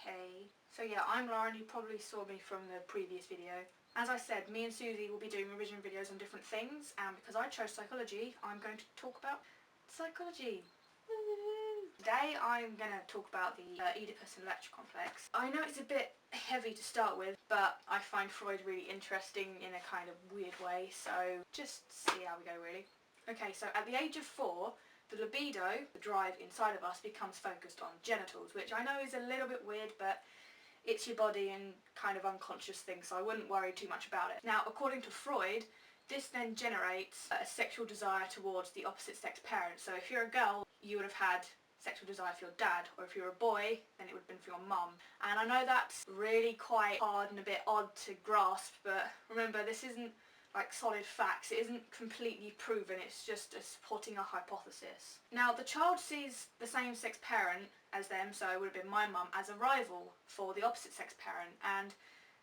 Hey. So yeah, I'm Lauren, you probably saw me from the previous video. As I said, me and Susie will be doing revision videos on different things, and because I chose psychology, I'm going to talk about psychology. Today I'm going to talk about the Oedipus and Electra complex. I know it's a bit heavy to start with, but I find Freud really interesting in a kind of weird way, so just see how we go really. Okay, so at the age of 4, the libido, the drive inside of us, becomes focused on genitals, which I know is a little bit weird, but it's your body and kind of unconscious thing, so I wouldn't worry too much about it. Now, according to Freud, this then generates a sexual desire towards the opposite sex parent. So if you're a girl, you would have had sexual desire for your dad, or if you're a boy, then it would have been for your mum. And I know that's really quite hard and a bit odd to grasp, but remember, this isn't like solid facts, it isn't completely proven, it's just supporting a hypothesis. Now, the child sees the same sex parent as them, so it would have been my mum, as a rival for the opposite sex parent, and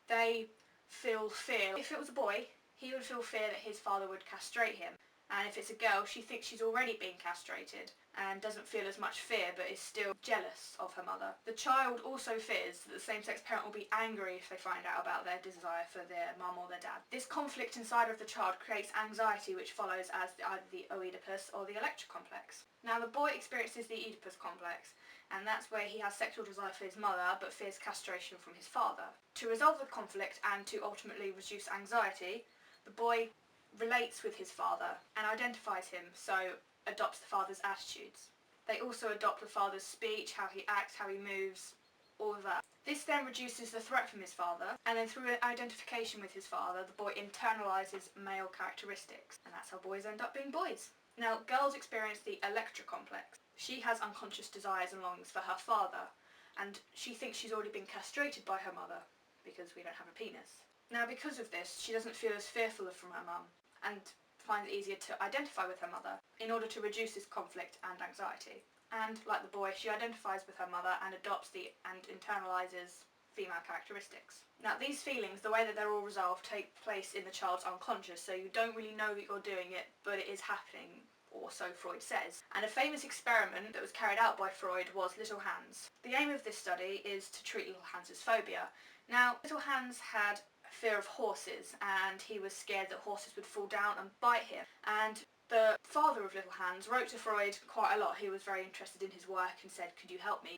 they feel fear. If it was a boy, he would feel fear that his father would castrate him, and if it's a girl, she thinks she's already been castrated and doesn't feel as much fear but is still jealous of her mother. The child also fears that the same-sex parent will be angry if they find out about their desire for their mum or their dad. This conflict inside of the child creates anxiety, which follows as either the Oedipus or the Electra complex. Now, the boy experiences the Oedipus complex, and that's where he has sexual desire for his mother but fears castration from his father. To resolve the conflict and to ultimately reduce anxiety, the boy relates with his father and identifies him, so adopts the father's attitudes. They also adopt the father's speech, how he acts, how he moves, all of that. This then reduces the threat from his father, and then through identification with his father, the boy internalises male characteristics, and that's how boys end up being boys. Now, girls experience the Electra complex. She has unconscious desires and longings for her father, and she thinks she's already been castrated by her mother, because we don't have a penis. Now, because of this, she doesn't feel as fearful from her mum, and finds it easier to identify with her mother in order to reduce this conflict and anxiety. And like the boy, she identifies with her mother and adopts and internalises female characteristics. Now, these feelings, the way that they're all resolved, take place in the child's unconscious, so you don't really know that you're doing it, but it is happening, or so Freud says. And a famous experiment that was carried out by Freud was Little Hans. The aim of this study is to treat Little Hans's phobia. Now, Little Hans had fear of horses, and he was scared that horses would fall down and bite him. And the father of Little Hans wrote to Freud quite a lot. He was very interested in his work and said, could you help me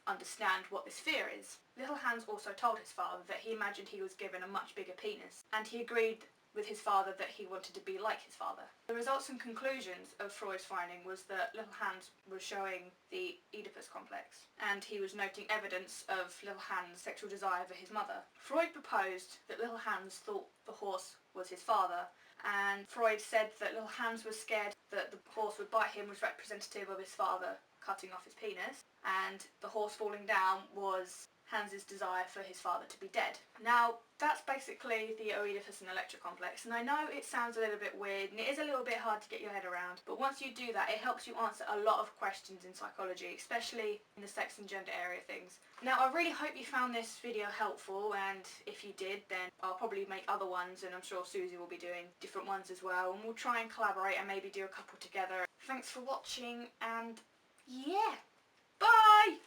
understand what this fear is? Little Hans also told his father that he imagined he was given a much bigger penis, and he agreed with his father that he wanted to be like his father. The results and conclusions of Freud's finding was that Little Hans was showing the Oedipus complex, and he was noting evidence of Little Hans' sexual desire for his mother. Freud proposed that Little Hans thought the horse was his father, and Freud said that Little Hans was scared that the horse would bite him was representative of his father cutting off his penis, and the horse falling down was Hans's desire for his father to be dead. Now, that's basically the Oedipus and Electra complex, and I know it sounds a little bit weird and it is a little bit hard to get your head around, but once you do that, it helps you answer a lot of questions in psychology, especially in the sex and gender area things. Now, I really hope you found this video helpful, and if you did, then I'll probably make other ones, and I'm sure Susie will be doing different ones as well, and we'll try and collaborate and maybe do a couple together. Thanks for watching, and yeah, bye!